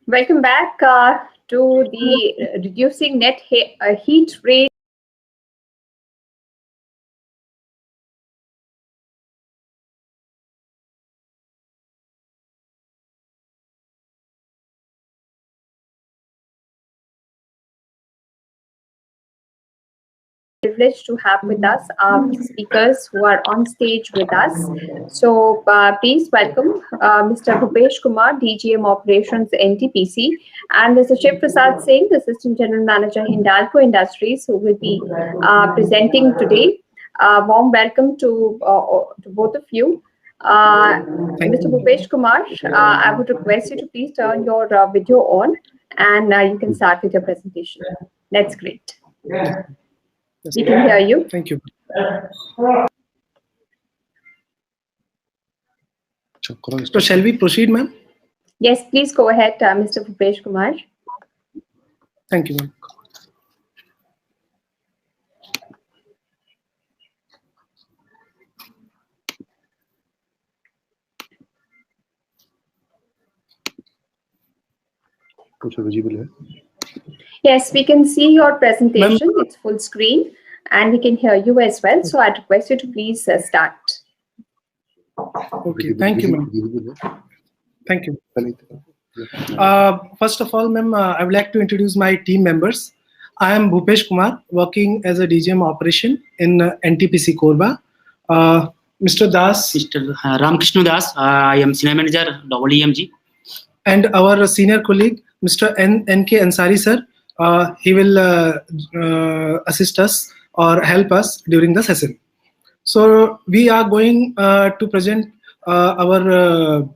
Welcome back to the Reducing Net Heat Rate privileged to have with us our speakers who are on stage with us. So please welcome Mr. Bhupesh Kumar, DGM Operations NTPC, and Mr. Shiv Prasad Singh, Assistant General Manager, Hindalco Industries, who will be presenting today. Warm welcome to both of you. Mr. Bhupesh Kumar, I would request you to please turn your video on and you can start with your presentation. That's great. We can hear you. Thank you. So shall we proceed, ma'am? Yes, please go ahead, Mr. Bhupesh Kumar. Thank you, ma'am. Yes, we can see your presentation. It's full screen and we can hear you as well. So I'd request you to please start. Okay, thank you, ma'am. Thank you. First of all, ma'am, I would like to introduce my team members. I am Bhupesh Kumar, working as a DGM operation in NTPC Korba. Mr. Das. Mr. Ramkrishna Das, I am Senior Manager, EMG. And our senior colleague, Mr. N.K. Ansari, sir. He will assist us or help us during the session. So we are going to present our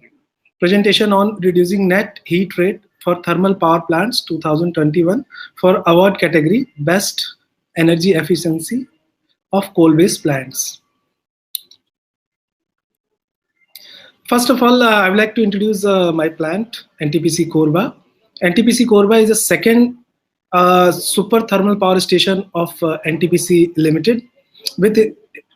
presentation on reducing net heat rate for thermal power plants 2021 for award category Best Energy Efficiency of Coal-based plants. First of all, I would like to introduce my plant, NTPC Korba. NTPC Korba is the second super thermal power station of NTPC Limited with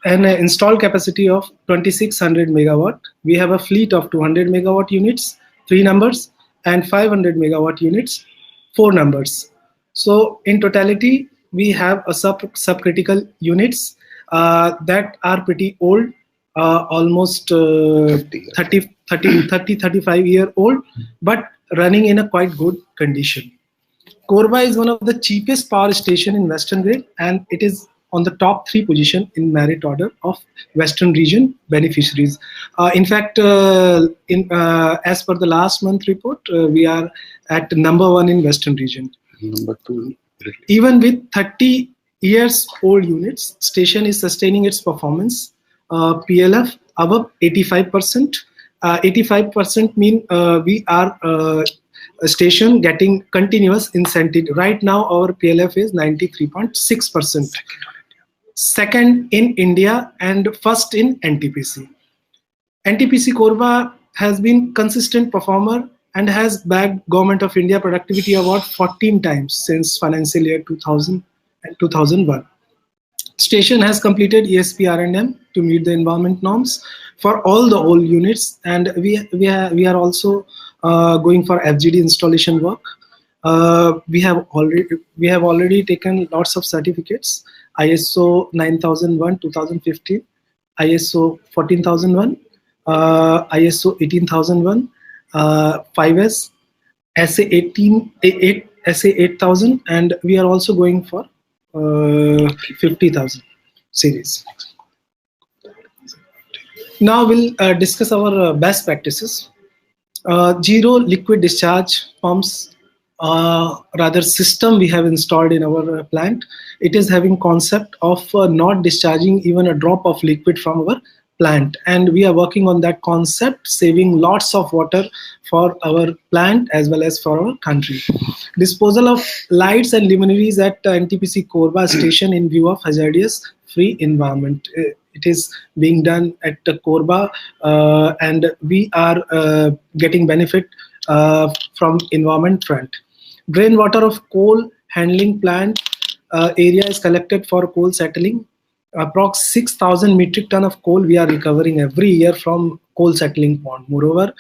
an installed capacity of 2600 megawatt. We have a fleet of 200 megawatt units, 3 numbers, and 500 megawatt units, 4 numbers. So in totality, we have a subcritical units that are pretty old, almost 35 year old, but running in a quite good condition. Korba is one of the cheapest power station in Western Grid, and it is on the top 3 position in merit order of Western region beneficiaries. In fact, as per the last month report, we are at number 1 in Western region. Number 2. Even with 30 years old units, station is sustaining its performance. PLF above 85%. 85% mean we are a station getting continuous incentive. Right now, our PLF is 93.6%. Second in India and first in NTPC. NTPC Korba has been consistent performer and has bagged Government of India Productivity Award 14 times since financial year 2000 and 2001. Station has completed ESP R&M to meet the environment norms for all the old units, and we are also going for FGD installation work. We have already taken lots of certificates: ISO 9001 2015, ISO 14001, ISO 18001, 5S, SA 8000, and we are also going for 50,000 series. Now we'll discuss our best practices. Zero liquid discharge pumps, rather system we have installed in our plant. It is having concept of not discharging even a drop of liquid from our plant, and we are working on that concept, saving lots of water for our plant as well as for our country. Disposal of lights and luminaries at NTPC Korba station in view of hazardous free environment. It is being done at the Korba, and we are getting benefit from environment front. Drain water of coal handling plant area is collected for coal settling. Approx 6,000 metric ton of coal we are recovering every year from coal settling pond. Moreover,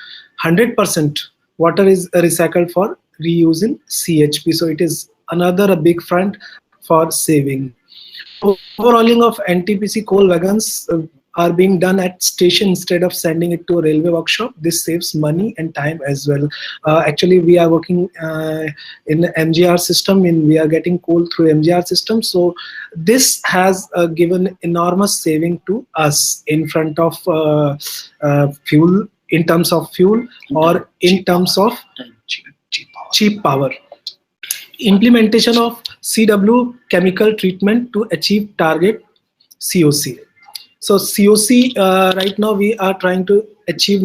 100% water is recycled for reuse in CHP. So it is another a big front for saving. Overhauling of NTPC coal wagons are being done at station instead of sending it to a railway workshop. This saves money and time as well. Actually, we are working in the MGR system, and we are getting coal through MGR system. So this has given enormous saving to us in front of fuel, in terms of fuel, or in terms of cheap power. Implementation of CW chemical treatment to achieve target COC. So COC right now we are trying to achieve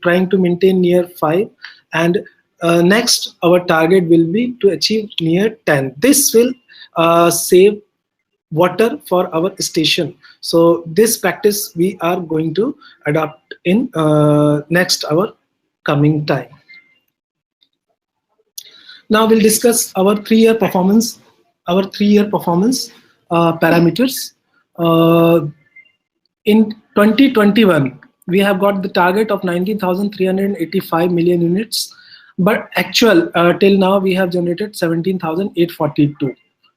trying to maintain near 5, and next our target will be to achieve near 10. This will save water for our station. So this practice we are going to adopt in next our coming time. Now we'll discuss our 3-year performance. Our 3-year performance parameters. In 2021, we have got the target of 19,385 million units, but actual till now we have generated 17,842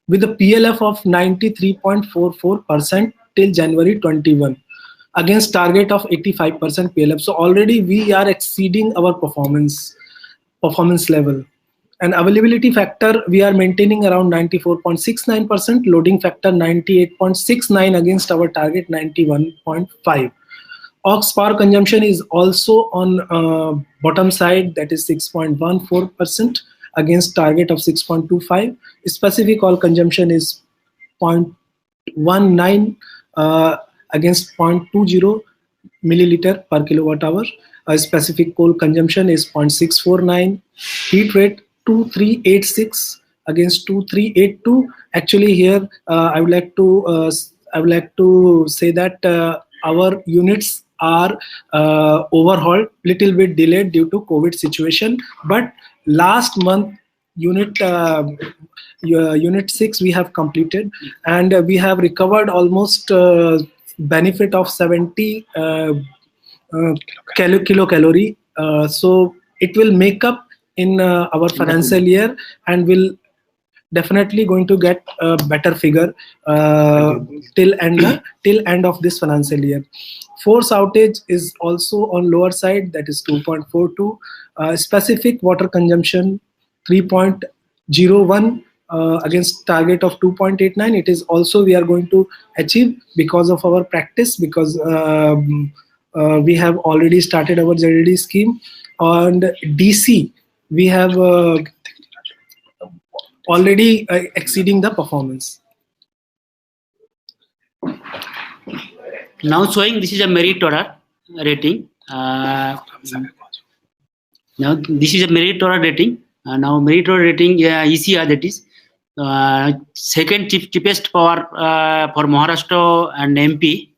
with a PLF of 93.44% till January 21 against target of 85% PLF. So already we are exceeding our performance level. And availability factor, we are maintaining around 94.69%, loading factor 98.69 against our target 91.5. Aux power consumption is also on bottom side, that is 6.14% against target of 6.25. Specific oil consumption is 0.19 against 0.20 milliliter per kilowatt hour. Specific coal consumption is 0.649. Heat rate 2386 against 2382. Actually, here I would like to say that our units are overhauled, little bit delayed due to COVID situation. But last month, unit 6 we have completed, and we have recovered almost benefit of 70 kilocalorie. So it will make up in our financial year, and will definitely going to get a better figure till end of this financial year. Force outage is also on lower side, that is 2.42. Specific water consumption 3.01 against target of 2.89. It is also we are going to achieve because of our practice, because we have already started our ZLD scheme. And DC we have already exceeding the performance. Now showing this is a merit order rating. Now this is a merit order rating. Now merit order rating ECR, that is second cheapest power for Maharashtra and MP,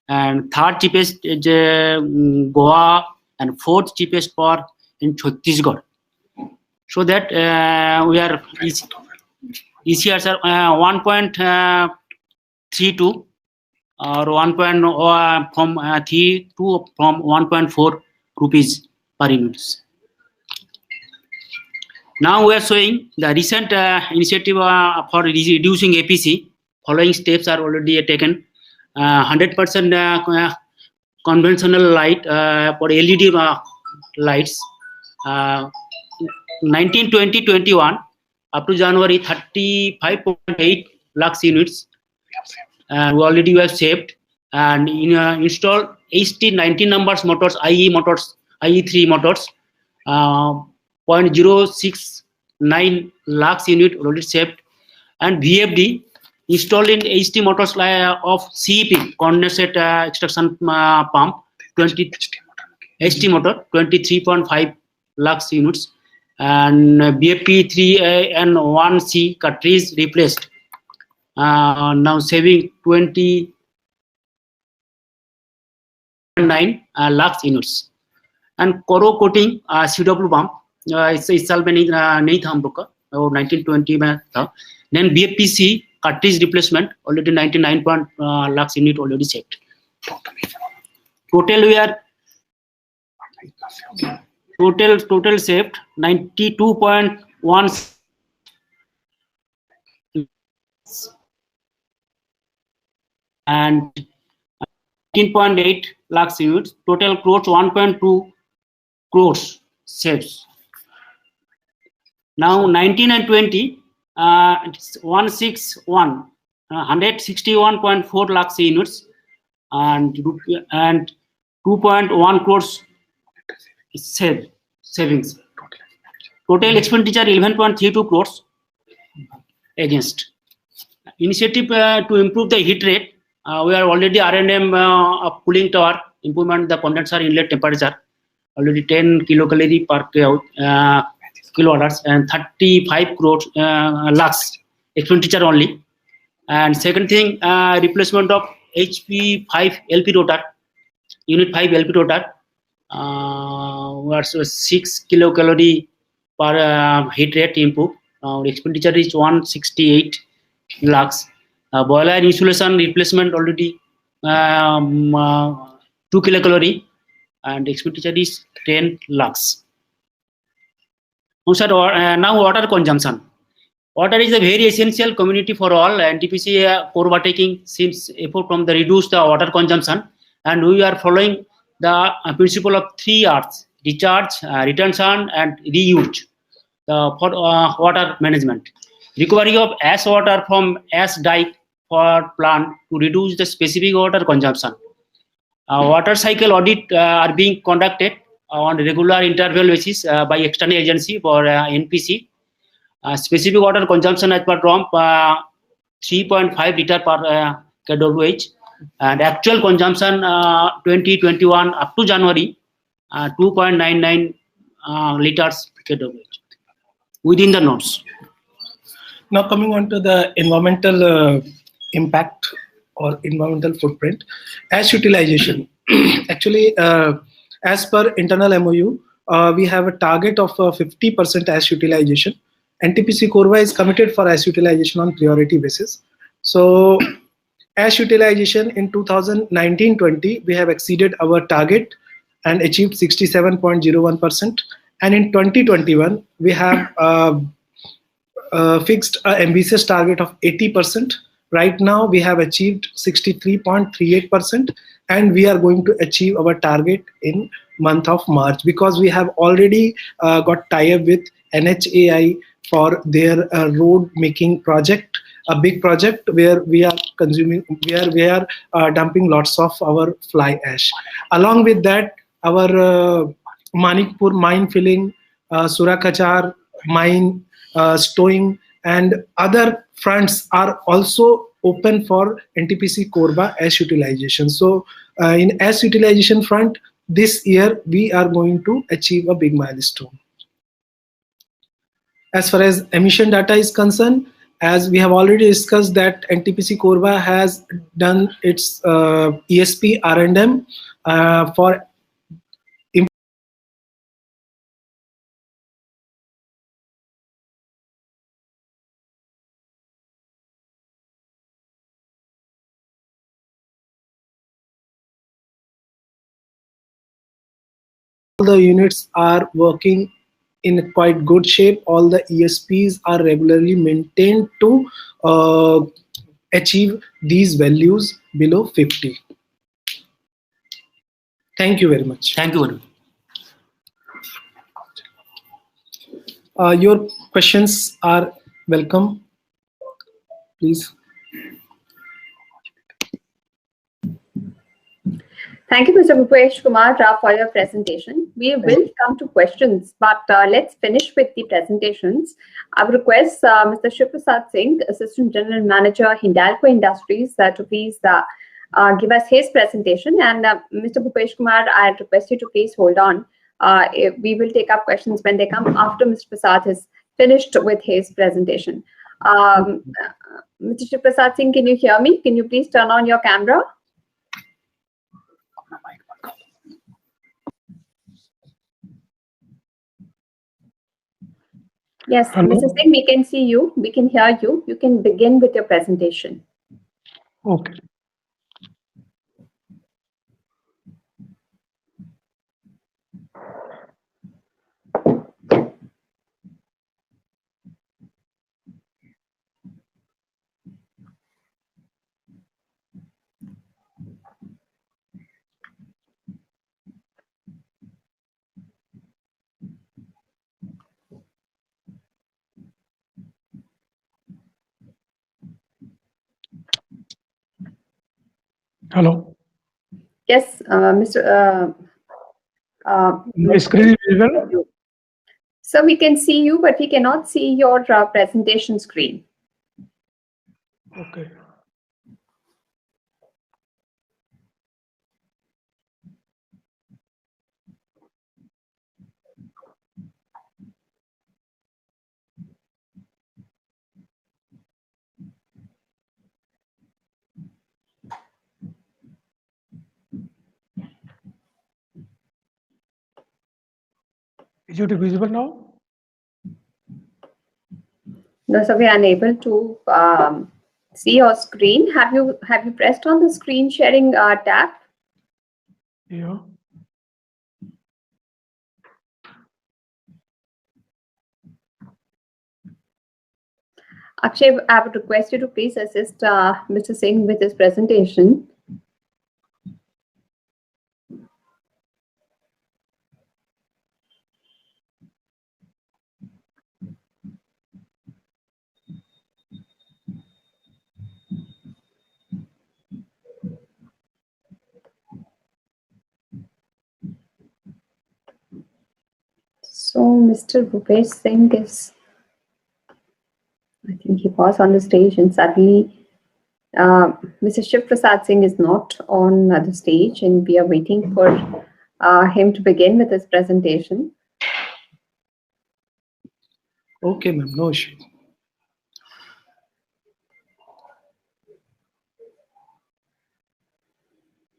and third cheapest is Goa, and fourth cheapest power in Chhattisgarh. So that we are ECRs are 1.32 or 1. From 3 to from 1.4 rupees per unit. Now we are showing the recent initiative for reducing APC. Following steps are already taken. 100% conventional light for LED lights. 19-20-21 up to January 35.8 lakhs units. We already have saved and installed HT19 numbers motors, IE3 motors. 0.069 lakhs unit already saved, and VFD installed in HT motors of CEP, condensate extraction pump, 20 HT motor 23.5 lakhs units, and BFP 3A and 1C cartridge replaced. Now saving 20.9 lakhs units. And Coro coating CW pump इस साल में नहीं था हम लोग का, और 1920 में था. Then BFPC cartridge replacement already 99 lakhs unit already saved. Total we are Total saved 92.1 and 18.8 lakhs units. Total crores 1.2 crores saves. Now 19 and 20, 161.4 lakhs units and 2.1 crores savings. Total expenditure 11.32 crores against. Initiative to improve the heat rate. We are already R&M of cooling tower, improvement the condenser inlet temperature, already 10 kilocalorie per kilowatts and 35 crores lakhs expenditure only. And second thing, replacement of HP5 LP rotor, unit 5 LP rotor, was 6 kilocalorie per heat rate improve. Expenditure is 168 lakhs. Boiler insulation replacement already 2 kilocalorie and expenditure is 10 lakhs. Now water consumption. Water is a very essential community for all. NTPC Korba taking since effort from the reduce the water consumption, and we are following the principle of 3 R's: recharge, retention, and reuse for water management. Recovery of ash water from ash dike for plant to reduce the specific water consumption. Water cycle audit are being conducted on regular interval basis by external agency for NPC. Specific water consumption as per DROM 3.5 liter per kWh, and actual consumption 2021 up to January 2.99 liters per kWh within the norms. Now coming on to the environmental impact or environmental footprint, ash utilization. Actually, as per internal MOU, we have a target of 50% ash utilization. NTPC Korba is committed for ash utilization on priority basis. So ash utilization in 2019-20, we have exceeded our target and achieved 67.01%. And in 2021, we have fixed an ambitious target of 80%. Right now, we have achieved 63.38%, and we are going to achieve our target in month of March, because we have already got tie-up with NHAI for their road making project, a big project where we are consuming, where we are dumping lots of our fly ash. Along with that, our Manikpur mine filling, Surakachar mine stowing, and other fronts are also open for NTPC Korba ash utilization. So in ash utilization front, this year we are going to achieve a big milestone. As far as emission data is concerned, as we have already discussed that NTPC Korba has done its ESP R&M for the units are working in quite good shape. All the ESPs are regularly maintained to achieve these values below 50. Thank you very much. Thank you very much. Your questions are welcome. Please. Thank you, Mr. Bhupesh Kumar Rao, for your presentation. We will come to questions, but let's finish with the presentations. I would request Mr. Shiv Prasad Singh, Assistant General Manager, Hindalco Industries, to please give us his presentation. And Mr. Bhupesh Kumar, I request you to please hold on. We will take up questions when they come after Mr. Prasad has finished with his presentation. Mr. Shiv Prasad Singh, can you hear me? Can you please turn on your camera? Yes, Hello? Mr. Singh, we can see you. We can hear you. You can begin with your presentation. Okay. Hello. Yes, Mr. My screen is visible? So we can see you, but we cannot see your presentation screen. Okay. Is it visible now? No, so we are unable to see your screen. Have you pressed on the screen sharing tab? Yeah. Akshay, I would request you to please assist Mr. Singh with his presentation. So Mr. Bhupesh Singh is, I think he was on the stage and suddenly Mr. Shiv Prasad Singh is not on the stage, and we are waiting for him to begin with his presentation. Okay, ma'am, no issue.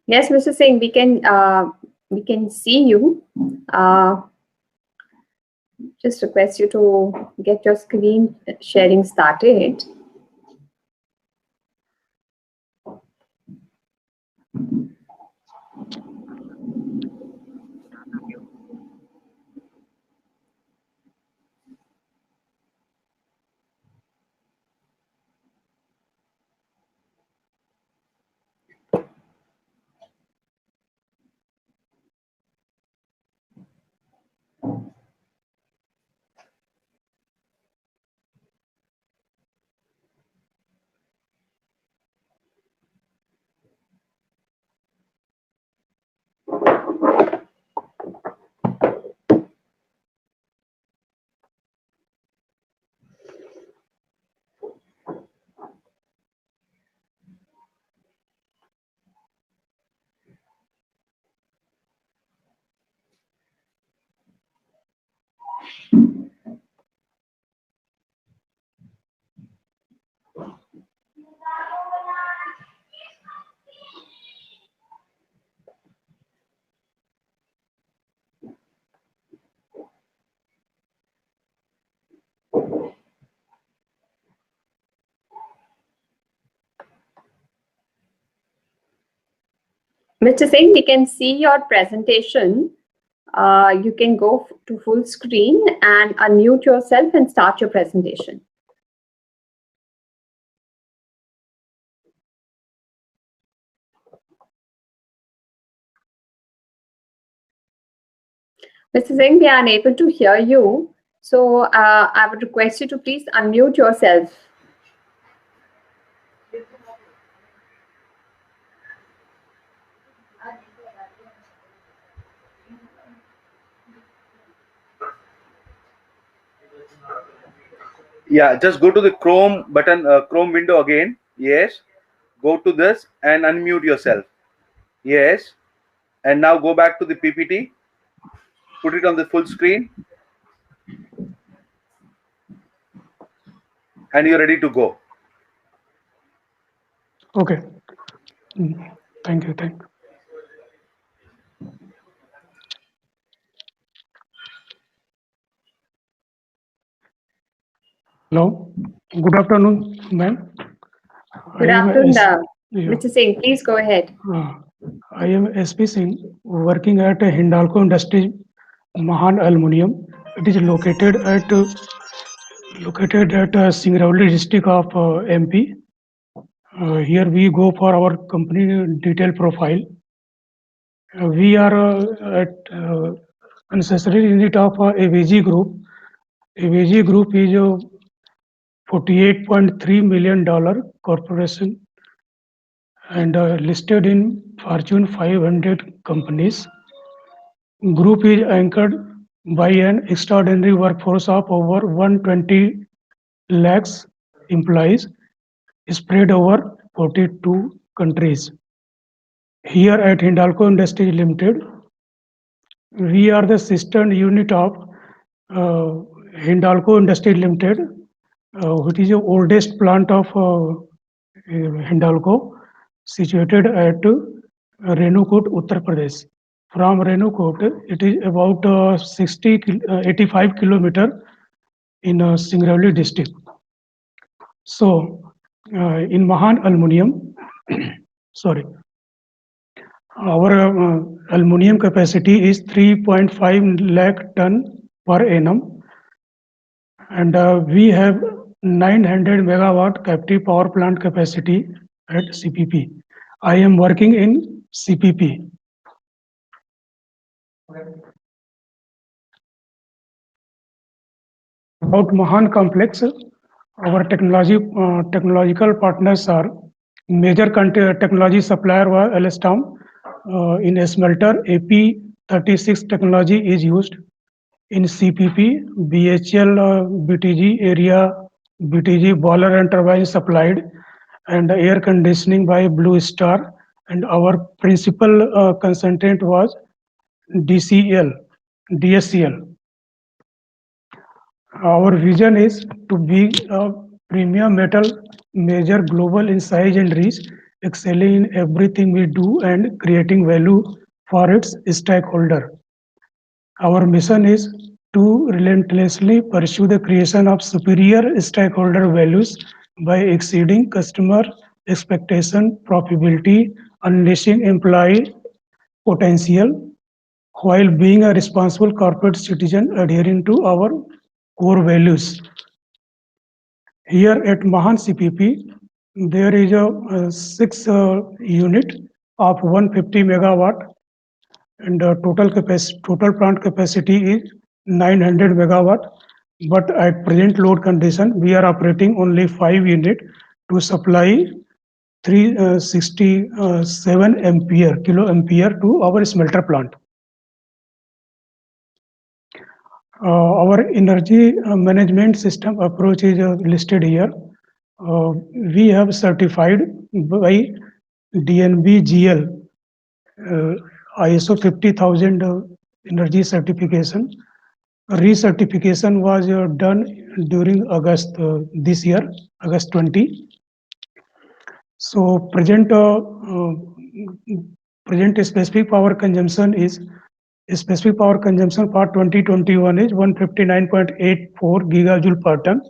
Yes, Mr. Singh, we can see you. Just request you to get your screen sharing started. Mr. Singh, we can see your presentation. You can go to full screen and unmute yourself and start your presentation. Mr. Singh, we are unable to hear you. So I would request you to please unmute yourself. Yeah, just go to the Chrome button, Chrome window again. Yes. Go to this and unmute yourself. Yes. And now go back to the PPT. Put it on the full screen. And you're ready to go. Okay. Thank you. Thank you. Hello. Good afternoon, ma'am. Good afternoon, Mr. Singh. Please go ahead. I am SP Singh, working at Hindalco Industries, Mahan Aluminium. It is located at Singrauli district of MP. Here we go for our company detailed profile. We are at ancestral unit of AVG Group. AVG Group is a $48.3 million corporation. and listed in Fortune 500 companies. Group is anchored by an extraordinary workforce of over 120 lakhs employees spread over 42 countries. Here at Hindalco Industries Limited, we are the sister unit of Hindalco Industries Limited, which is the oldest plant of Hindalco, situated at Renukut, Uttar Pradesh. From Renukut, it is about 85 kilometer in Singrauli district. So, in Mahan Aluminium, sorry, our aluminum capacity is 3.5 lakh ton per annum, and we have 900 megawatt captive power plant capacity at CPP. I am working in CPP. About Mahan Complex, our technological partners are major technology supplier was Alstom. In smelter, AP36 technology is used. In CPP, BHL, BTG area, BTG boiler and turbine supplied, and air conditioning by Blue Star. And our principal consultant was DSCL. Our vision is to be a premium metal major global in size and reach, excelling in everything we do and creating value for its stakeholder. Our mission is to relentlessly pursue the creation of superior stakeholder values by exceeding customer expectation, profitability, unleashing employee potential, while being a responsible corporate citizen adhering to our core values. Here at Mahan CPP, there is a 6 unit of 150 megawatt, and total plant capacity is 900 megawatt. But at present load condition, we are operating only 5 unit to supply 367 kilo ampere to our smelter plant. Our energy management system approach is listed here. We have certified by DNV GL ISO 50,000 energy certification. Recertification was done during August this year, August 20. So present specific power consumption is specific power consumption for 2021 is 159.84 gigajoule per ton,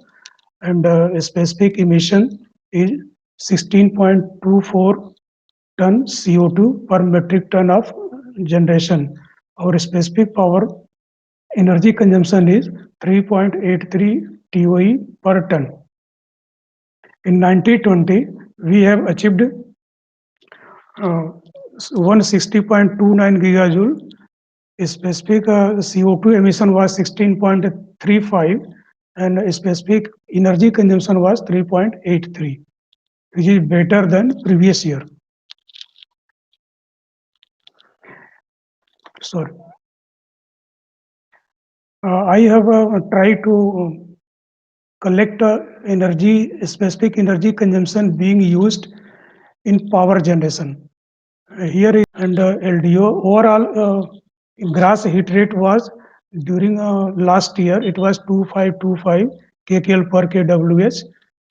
and specific emission is 16.24 ton CO2 per metric ton of generation. Our specific power energy consumption is 3.83 TOE per ton. In 2020, we have achieved 160.29 gigajoule. Specific CO2 emission was 16.35 and specific energy consumption was 3.83, which is better than previous year. Sorry. I have tried to collect specific energy consumption being used in power generation. Here is and LDO overall gross heat rate was during last year it was 2525 kcal per kWh,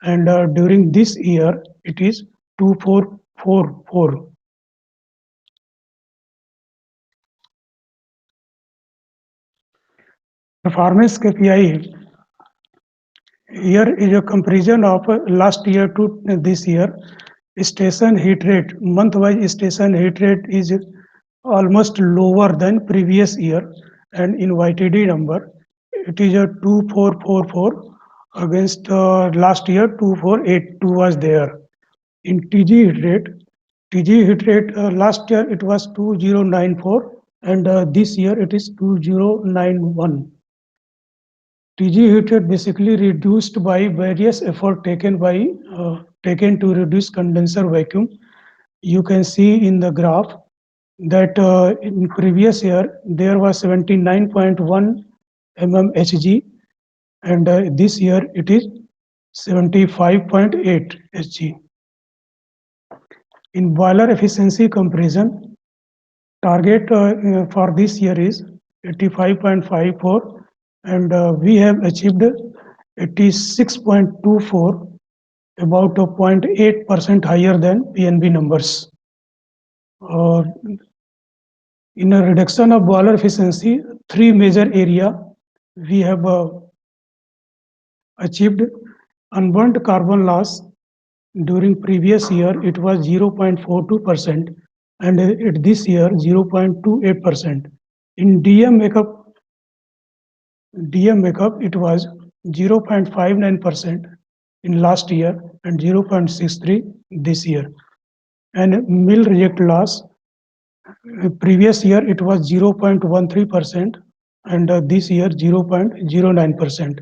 and during this year it is 2444. Performance KPI. Here is a comparison of last year to this year. Station heat rate, month-wise station heat rate is almost lower than previous year, and in YTD number, it is a 2444 against last year 2482 was there. In TG heat rate last year it was 2094 and this year it is 2091. TG heat rate basically reduced by various effort taken to reduce condenser vacuum You can see in the graph that in previous year there was 79.1 mmHg, and this year it is 75.8 Hg. In boiler efficiency comparison, target for this year is 85.54, and we have achieved 86.24, about 0.8% higher than PNB numbers. In a reduction of boiler efficiency, three major area we have achieved. Unburnt carbon loss during previous year it was 0.42%, and this year 0.28%. In DM makeup it was 0.59% in last year and 0.63 this year. And mill reject loss, previous year it was 0.13%, and this year 0.09%.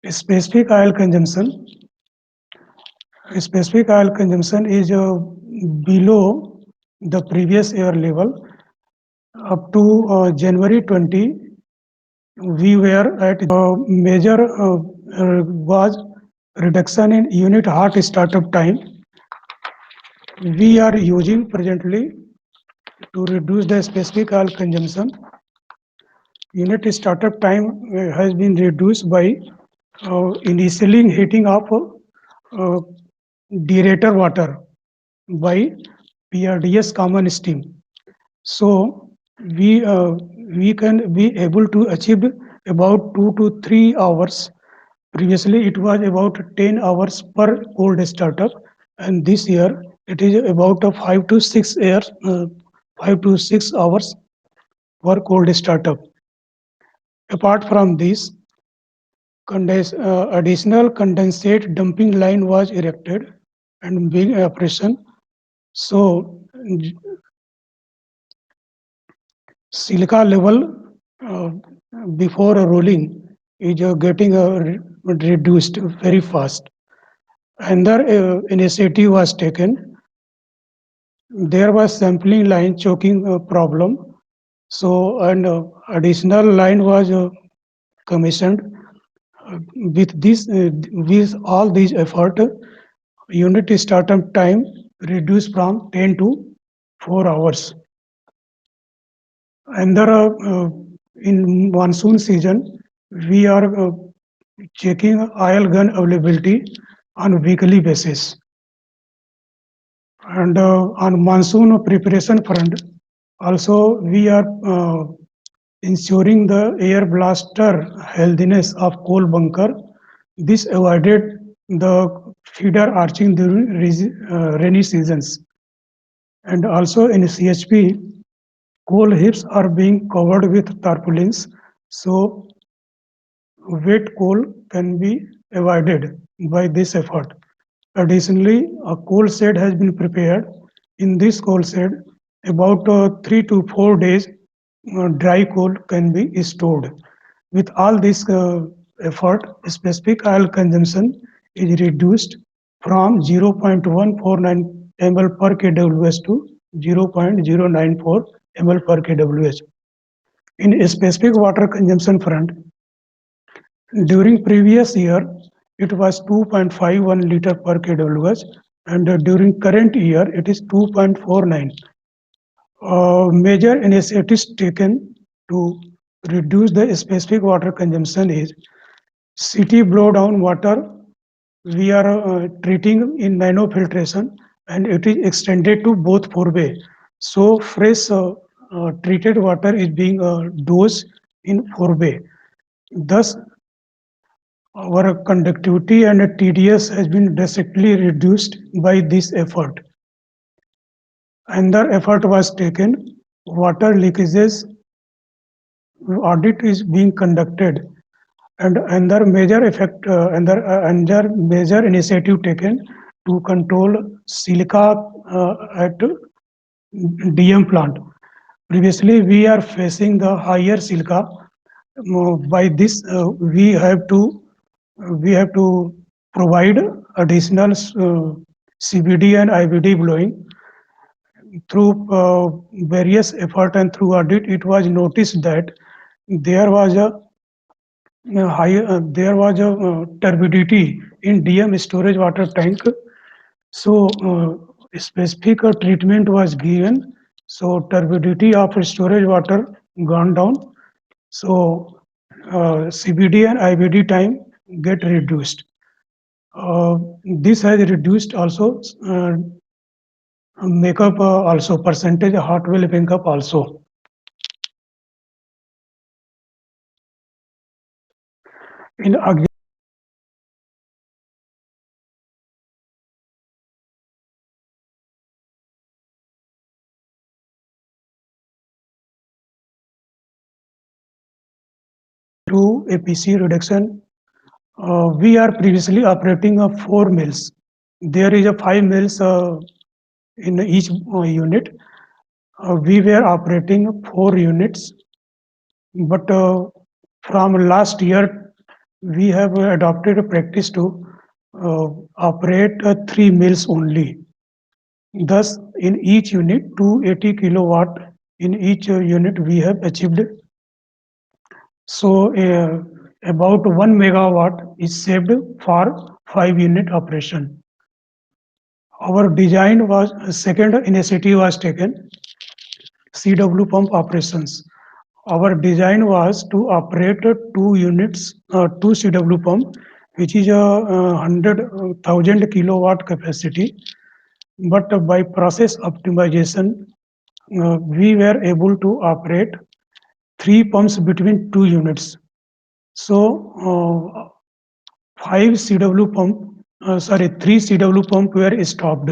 Specific oil consumption. Specific oil consumption is below the previous year level. Up to January 20, we were at major was reduction in unit hot startup time. We are using presently to reduce the specific oil consumption. Unit startup time has been reduced by initially heating of deaerator water by PRDS common steam. So we can be able to achieve about 2 to 3 hours. Previously it was about 10 hours per cold startup, and this year it is about 5 to 6 hours per cold startup. Apart from this, additional condensate dumping line was erected and being operation. So silica level before rolling is getting reduced very fast. Another initiative was taken. There was sampling line choking problem. So an additional line was commissioned. With all these effort, unit startup time reduced from 10 to 4 hours. And in monsoon season, we are checking oil gun availability on weekly basis. And on monsoon preparation front, also we are ensuring the air blaster healthiness of coal bunker. This avoided the feeder arching during rainy seasons. And also in CHP, coal heaps are being covered with tarpaulins, so wet coal can be avoided by this effort. Additionally, a coal shed has been prepared. In this coal shed, about 3 to 4 days dry coal can be stored. With all this effort, specific oil consumption is reduced from 0.149 ml per kWh to 0.094 ml per kWh. In specific water consumption front, during previous year, it was 2.51 liter per kWh, and during current year, it is 2.49. Major initiatives taken to reduce the specific water consumption is city blow down water. We are treating in nanofiltration, and it is extended to both forebay. So fresh treated water is being dosed in forebay. Thus, our conductivity and TDS has been drastically reduced by this effort. Another effort was taken. Water leakages audit is being conducted, and another major major initiative taken to control silica at DM plant. Previously, we are facing the higher silica. By this, we have to provide additional CBD and IBD blowing. Through various effort and through audit, it was noticed that there was a turbidity in DM storage water tank. So specific treatment was given. So turbidity of storage water gone down. So CBD and IBD time get reduced. This has reduced also makeup also percentage hot well makeup also. In through APC reduction, we are previously operating 4 mills. There is a 5 mills in each unit. We were operating 4 units, but from last year we have adopted a practice to operate 3 mills only. Thus, in each unit, 280 kilowatt in each unit we have achieved. So about 1 megawatt is saved for 5 unit operation. Our design was, second initiative was taken, CW pump operations. Our design was to operate 2 units, 2 CW pump, which is a 100,000 kilowatt capacity. But by process optimization, we were able to operate 3 pumps between 2 units. So 3 CW pump were stopped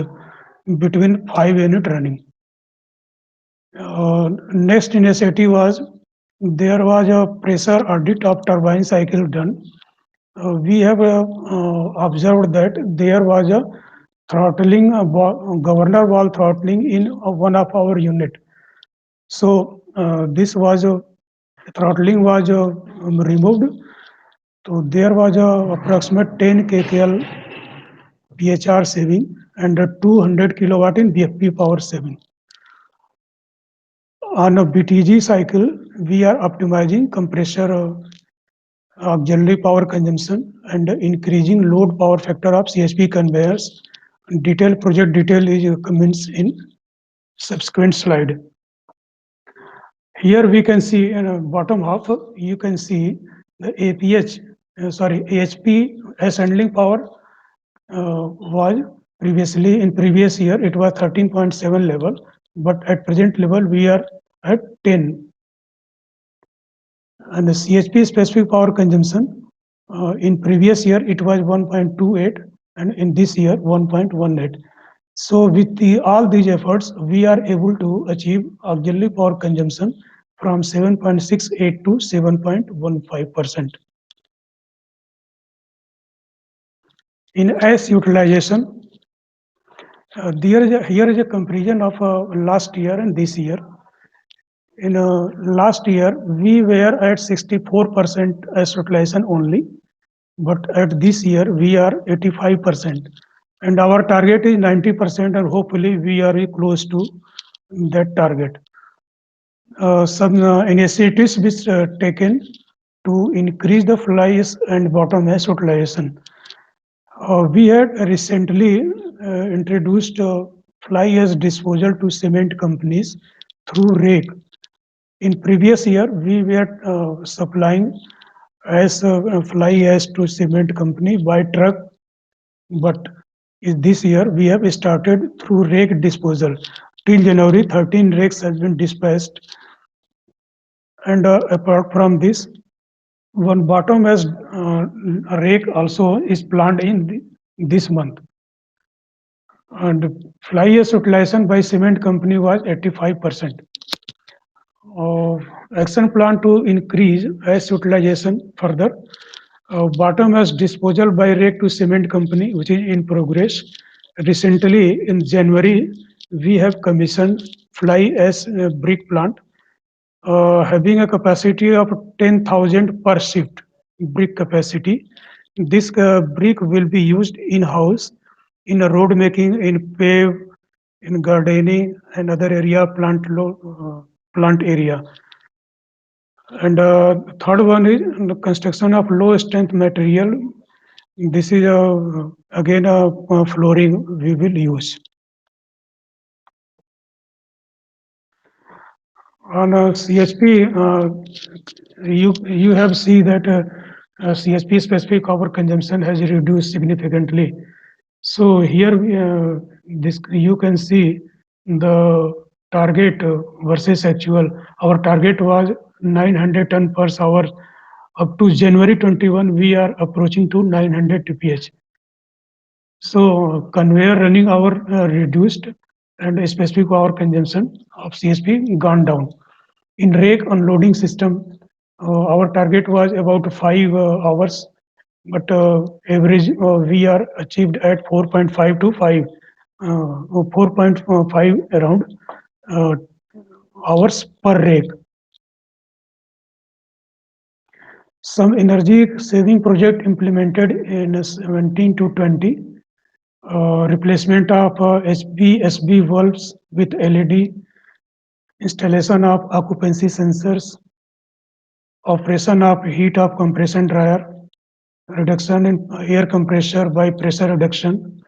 between 5 unit running. Next initiative was, there was a pressure audit of turbine cycle done. We have observed that there was a throttling, governor valve throttling in one of our unit. So this was throttling was removed. So there was approximate 10 kcal PHR saving and 200 kilowatt in BFP power saving. On a BTG cycle, we are optimizing compressor auxiliary power consumption and increasing load power factor of CHP conveyors. Project detail is comments in subsequent slide. Here we can see in bottom half, you can see the AHP as handling power was previously, in previous year, it was 13.7 level, but at present level, we are at 10. And the CHP specific power consumption, in previous year, it was 1.28, and in this year, 1.18. So with all these efforts, we are able to achieve auxiliary power consumption from 7.68 to 7.15%. In AS utilization, here is a comparison of last year and this year. In last year, we were at 64% AS utilization only, but at this year, we are 85%. And our target is 90%, and hopefully we are close to that target. Some initiatives which taken to increase the fly ash and bottom ash utilization. We had recently introduced fly ash disposal to cement companies through rake. In previous year, we were supplying fly ash to cement company by truck, but this year we have started through rake disposal. Till January, 13 rakes has been dispatched, and apart from this, one bottom ash rake also is planned in this month. And fly ash utilization by cement company was 85%. Action plan to increase ash utilization further. Bottom ash disposal by rake to cement company, which is in progress. Recently, in January, we have commissioned fly ash brick plant, having a capacity of 10,000 per shift brick capacity. This brick will be used in-house in road making, in pave, in gardening and other area, plant area. And third one is the construction of low strength material. This is again a flooring we will use. On CHP, you have seen that CHP specific power consumption has reduced significantly. So here this you can see the target versus actual. Our target was 900 ton per hour. Up to January 21, we are approaching to 900 TPH. So conveyor running hour reduced and specific power consumption of CSP gone down. In rake unloading system, our target was about 5 hours, but average we are achieved at 4.5 to 5, 4.5 around hours per rake. Some energy saving project implemented in 17 to 20. Replacement of HVSB valves with LED, installation of occupancy sensors, operation of heat of compression dryer, reduction in air compressor by pressure reduction,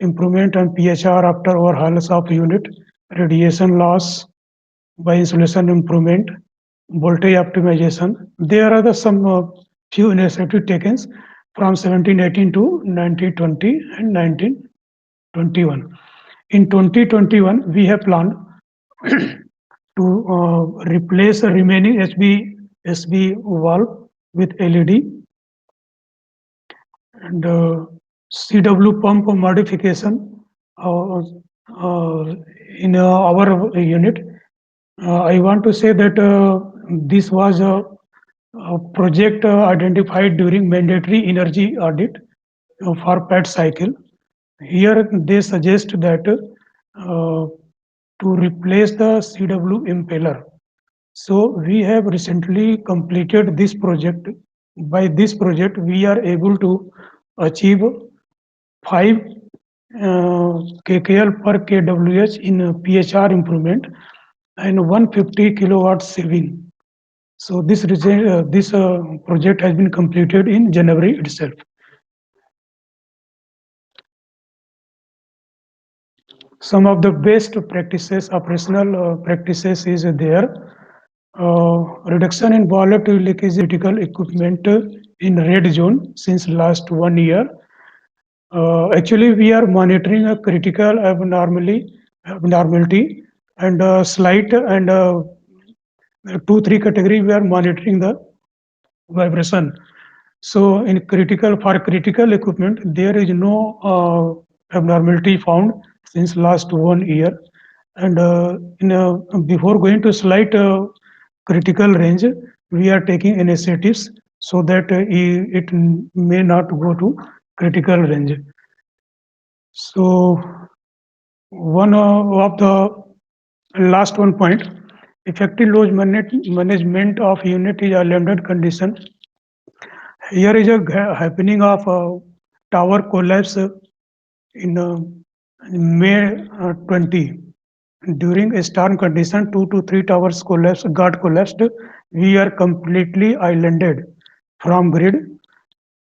improvement on PHR after overhauls of unit, radiation loss by insulation improvement, voltage optimization. There are some few initiatives taken from 1718 to 1920 and 1921. In 2021, we have planned to replace the remaining HVSB valve with LED and CW pump modification in our unit. I want to say that this was a project identified during mandatory energy audit for PET cycle. Here they suggest that to replace the CW impeller. So we have recently completed this project. By this project, we are able to achieve 5 kcal per kWh in PHR improvement and 150 kilowatt saving. So this project has been completed in January itself. Some of the best practices, operational practices is there. Reduction in boiler to leakage critical equipment in red zone since last 1 year. Actually, we are monitoring a critical abnormality and slight and 2-3 category we are monitoring the vibration. So in critical equipment, there is no abnormality found since last 1 year. And before going to slight critical range, we are taking initiatives so that it may not go to critical range. So one of the last one point, effective load management of unit is a limited condition. Here is a happening of tower collapse in May 20. During a storm condition, 2 to 3 towers got collapsed. We are completely islanded from grid.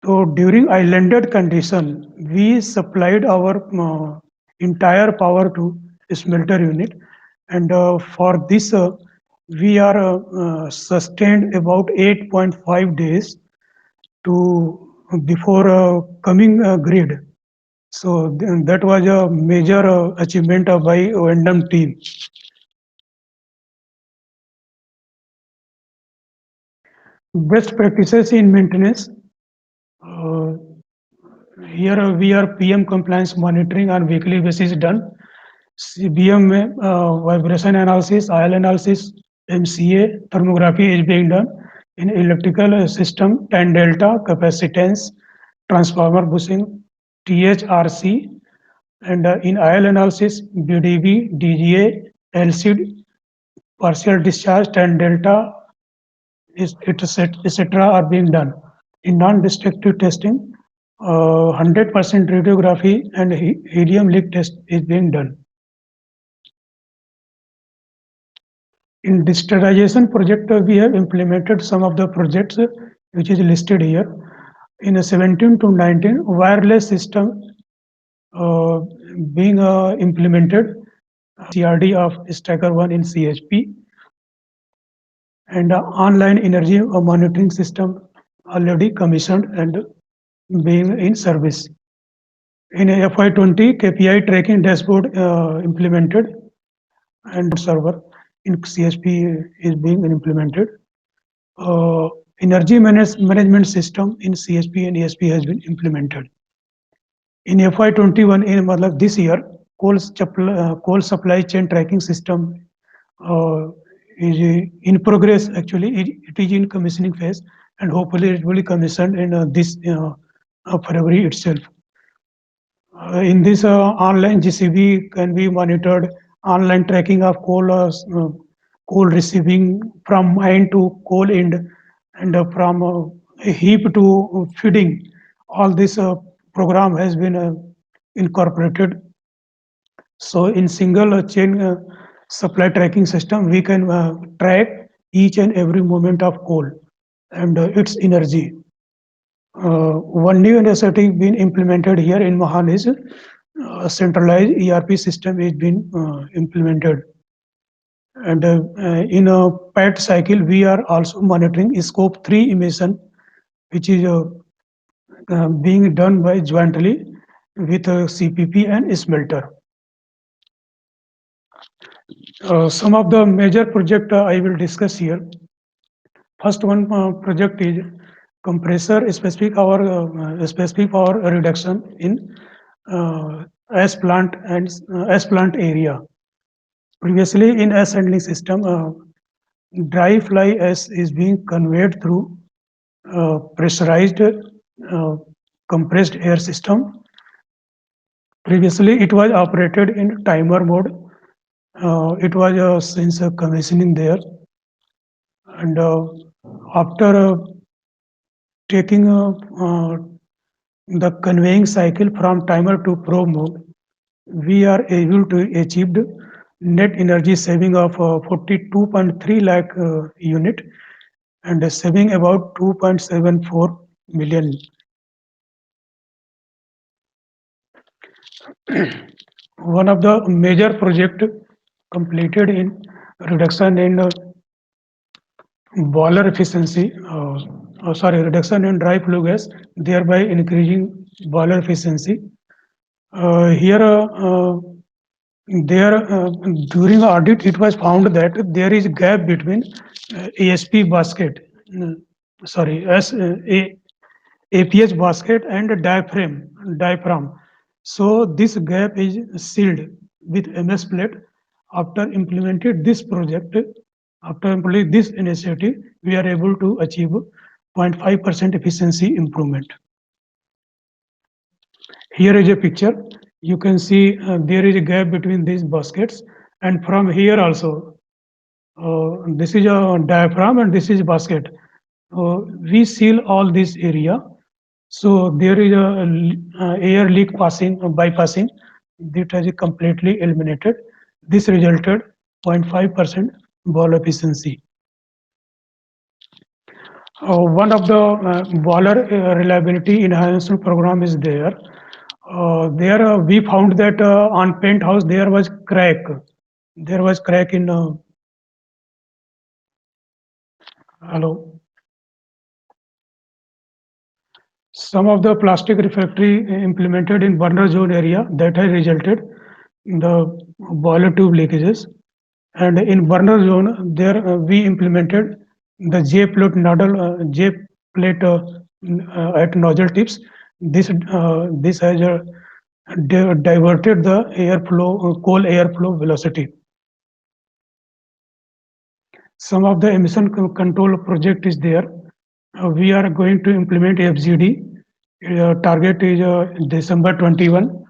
So during islanded condition, we supplied our entire power to smelter unit, and for this we are sustained about 8.5 days to before coming grid. So that was a major achievement by O&M team. Best practices in maintenance. Here we are PM compliance monitoring on weekly basis done. CBM vibration analysis, IL analysis, MCA, thermography is being done. In electrical system, tan delta, capacitance, transformer bushing, THRC, and in IL analysis, BDB, DGA, LCD, partial discharge, tan delta, etc. are being done. In non-destructive testing, 100% radiography and helium leak test is being done. In digitalization project, we have implemented some of the projects which is listed here. In a 17 to 19, wireless system being implemented, CRD of Stacker 1 in CHP, and online energy monitoring system already commissioned and being in service. In FY20, KPI tracking dashboard implemented and server in CHP is being implemented. Energy management system in CHP and ESP has been implemented. In FY21, in this year, coal supply chain tracking system is in progress. Actually, it is in commissioning phase, and hopefully it will be commissioned in this February itself. In this online GCB can be monitored online tracking of coal receiving from mine to coal end, and from heap to feeding. All this program has been incorporated. So in single chain supply tracking system, we can track each and every moment of coal and its energy. One new initiative being implemented here in Mahan is centralized ERP system is being implemented. And in a PET cycle, we are also monitoring scope 3 emission, which is being done by jointly with CPP and smelter. Some of the major project I will discuss here. First one project is compressor specific power reduction in ash plant and ash plant area. Previously in ash handling system, dry fly ash is being conveyed through pressurized compressed air system. Previously it was operated in timer mode. It was since commissioning there, and after taking the conveying cycle from timer to probe mode, we are able to achieve net energy saving of 42.3 lakh unit and saving about 2.74 million. One of the major project completed in reduction in boiler efficiency, reduction in dry flue gas, thereby increasing boiler efficiency. During audit, it was found that there is gap between ASP basket, APH basket and diaphragm. So this gap is sealed with MS plate. After implemented this project, after implementing this initiative, we are able to achieve 0.5% efficiency improvement. Here is a picture. You can see there is a gap between these baskets, and from here also, this is a diaphragm and this is basket. We seal all this area, so there is a air leak bypassing. That has completely eliminated. This resulted 0.5% boiler efficiency. One of the boiler reliability enhancement program is there. There we found that on penthouse there was crack. There was crack in hello. Some of the plastic refractory implemented in burner zone area that has resulted in the boiler tube leakages. And in burner zone, there we implemented the J plate at nozzle tips. This has diverted the coal airflow velocity. Some of the emission control project is there. We are going to implement FGD. Target is December 21.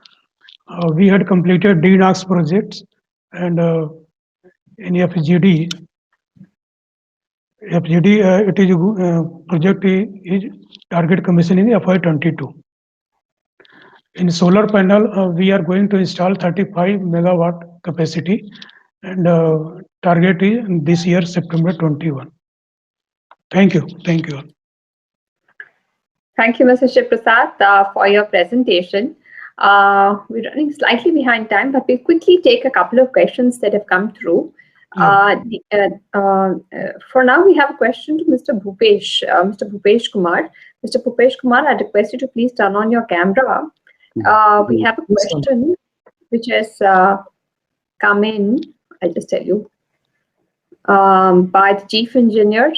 We had completed DNOx projects, and in FGD, it is project is target commissioning FY22. In solar panel, we are going to install 35 megawatt capacity, and target is this year, September 21. Thank you. Thank you. Thank you, Mr. Shiv Prasad, for your presentation. We're running slightly behind time, but we'll quickly take a couple of questions that have come through. For now, we have a question to Mr. Bhupesh Kumar. Mr. Bhupesh Kumar, I request you to please turn on your camera. We have a question which has come in. I'll just tell you. By the Chief Engineer,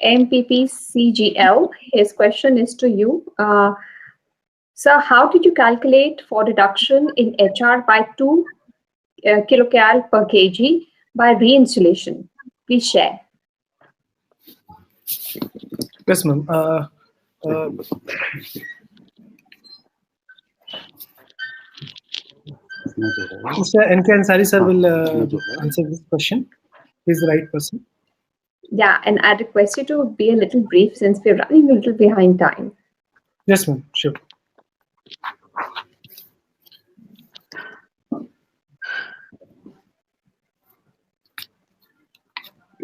MPP CGL. His question is to you. Sir, how did you calculate for reduction in HR by 2 kilocal per kg by re-insulation? Please share. Yes, ma'am. Mr. N.K. Ansari sir will answer this question. He's the right person. Yeah, and I request you to be a little brief since we're running a little behind time. Yes, ma'am. Sure.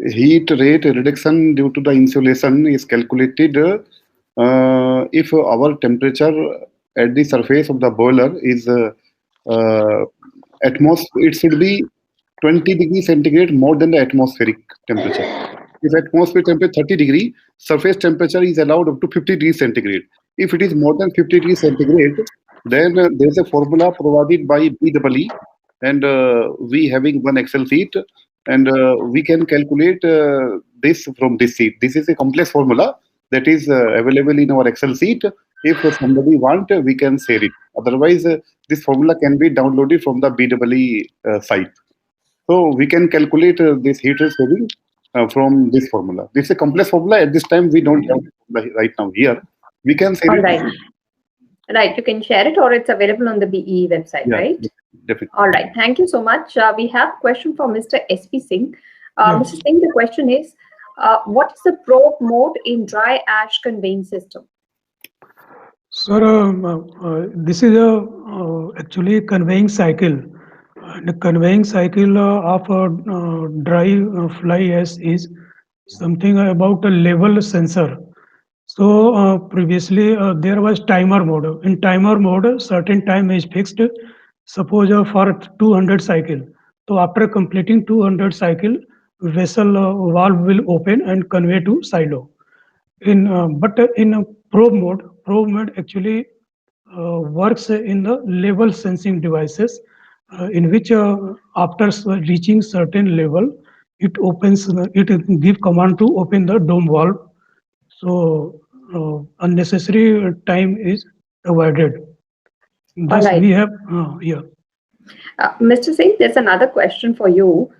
Heat rate reduction due to the insulation is calculated if our temperature at the surface of the boiler is it should be 20 degrees centigrade more than the atmospheric temperature. If atmospheric temperature 30 degree, surface temperature is allowed up to 50 degrees centigrade. If it is more than 50 degrees centigrade, then there is a formula provided by BEE, and we having one Excel sheet, and we can calculate this from this sheet. This is a complex formula that is available in our Excel sheet. If somebody want, we can share it. Otherwise, this formula can be downloaded from the BEE site. So we can calculate this heat rate saving from this formula. This is a complex formula. At this time, we don't have right now here. We can share it. Right. Right, you can share it, or it's available on the BEE website, Yeah, right? Definitely. All right, thank you so much. We have a question from Mr. SP Singh. Mr. Singh, the question is, what is the probe mode in dry ash conveying system? Sir, this is actually a conveying cycle. The conveying cycle of dry fly ash is something about a level sensor. So previously there was timer mode. In timer mode, certain time is fixed. Suppose for 200 cycle. So after completing 200 cycle, vessel valve will open and convey to silo. But in probe mode actually works in the level sensing devices, in which after reaching certain level, it opens. It give command to open the dome valve. So unnecessary time is avoided. Thus, right. we have Mr. Singh, there's another question for you,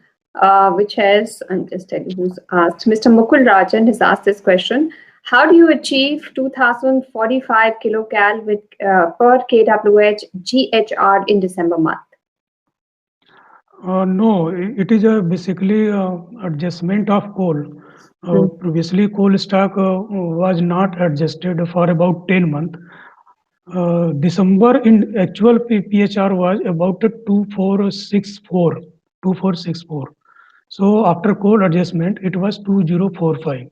which has, I'm just telling you who's asked. Mr. Mukul Rajan has asked this question. How do you achieve 2045 kilocal with per kWh GHR in December month? No, it is basically adjustment of coal. Previously, coal stock was not adjusted for about 10 months. December in actual PHR was about 2464. So after coal adjustment, it was 2045.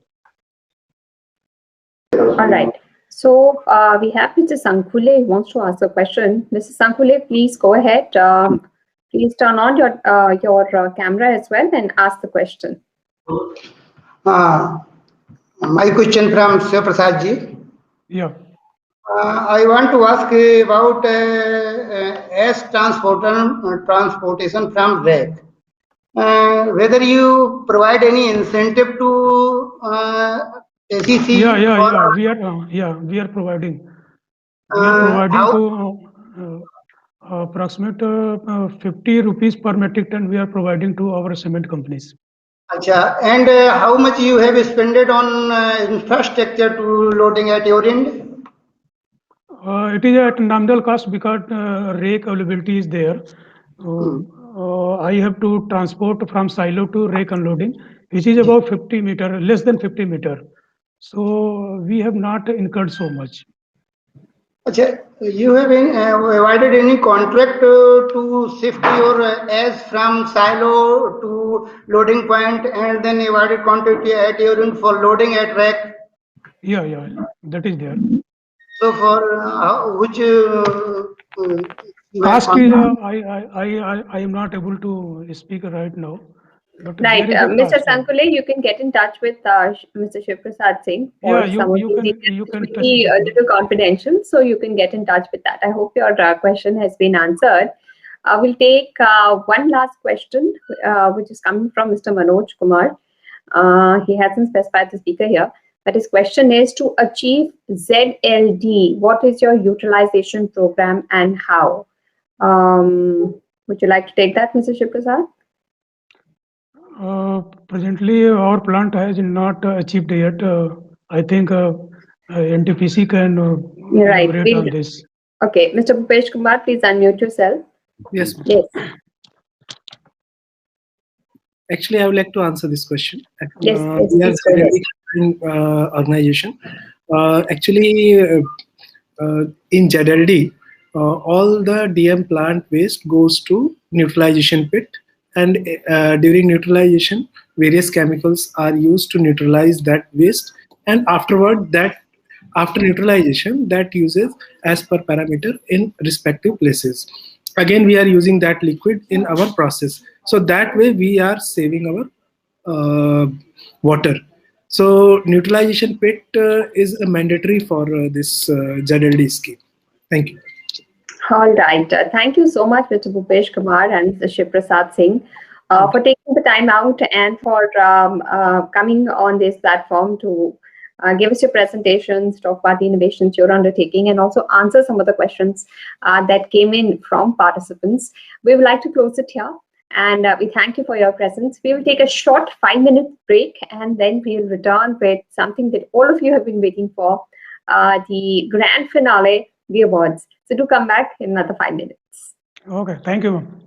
All right. So we have Mr. Sankhule who wants to ask a question. Mr. Sankhule, please go ahead. Please turn on your camera as well and ask the question. My question from Shiv Prasad ji. Yeah. I want to ask about ash transportation from RAC. Whether you provide any incentive to ACC? We are providing. We are providing to approximate 50 rupees per metric ton. We are providing to our cement companies. Achha. And how much you have spent on infrastructure to loading at your end? It is at nominal cost because rake availability is there. I have to transport from silo to rake unloading, which is about 50 meter, less than 50 meter. So we have not incurred so much. Achha, you have provided any contract to shift your ash from silo to loading point and then provided contract at your end for loading at rack? Yeah, that is there. So for which you have Ask is, contract? I am not able to speak right now, but Right, there is a Mr. task. Sankule, you can get in touch with Mr. Shiv Prasad Singh Yeah, for some of you these can details. you It can will touch be with a me. little confidential, so you can get in touch with that. I hope your question has been answered. We'll take one last question, which is coming from Mr. Manoj Kumar. He hasn't specified the speaker here, but his question is: to achieve ZLD, what is your utilization program and how? Would you like to take that, Mr. Shiv Prasad? Presently, our plant has not achieved yet. I think NTPC can You're right. elaborate on this. Okay, Mr. Bhupesh Kumar, please unmute yourself. Yes. Yes. Actually, I would like to answer this question. Yes, yes, We are please go ahead. ZLD organization. Actually, in ZLD, all the DM plant waste goes to neutralization pit, and during neutralization, various chemicals are used to neutralize that waste, and afterward, after neutralization, that uses as per parameter in respective places. Again, we are using that liquid in our process, so that way we are saving our water. So neutralization pit is a mandatory for this ZLD scheme. Thank you. All right. Thank you so much, Mr. Bhupesh Kumar and Mr. Shiv Prasad Singh, for taking the time out and for coming on this platform to give us your presentations, talk about the innovations you're undertaking, and also answer some of the questions that came in from participants. We would like to close it here. And we thank you for your presence. We will take a short 5-minute break and then we'll return with something that all of you have been waiting for, the grand finale, the awards. So do come back in another 5 minutes. Okay, thank you, ma'am.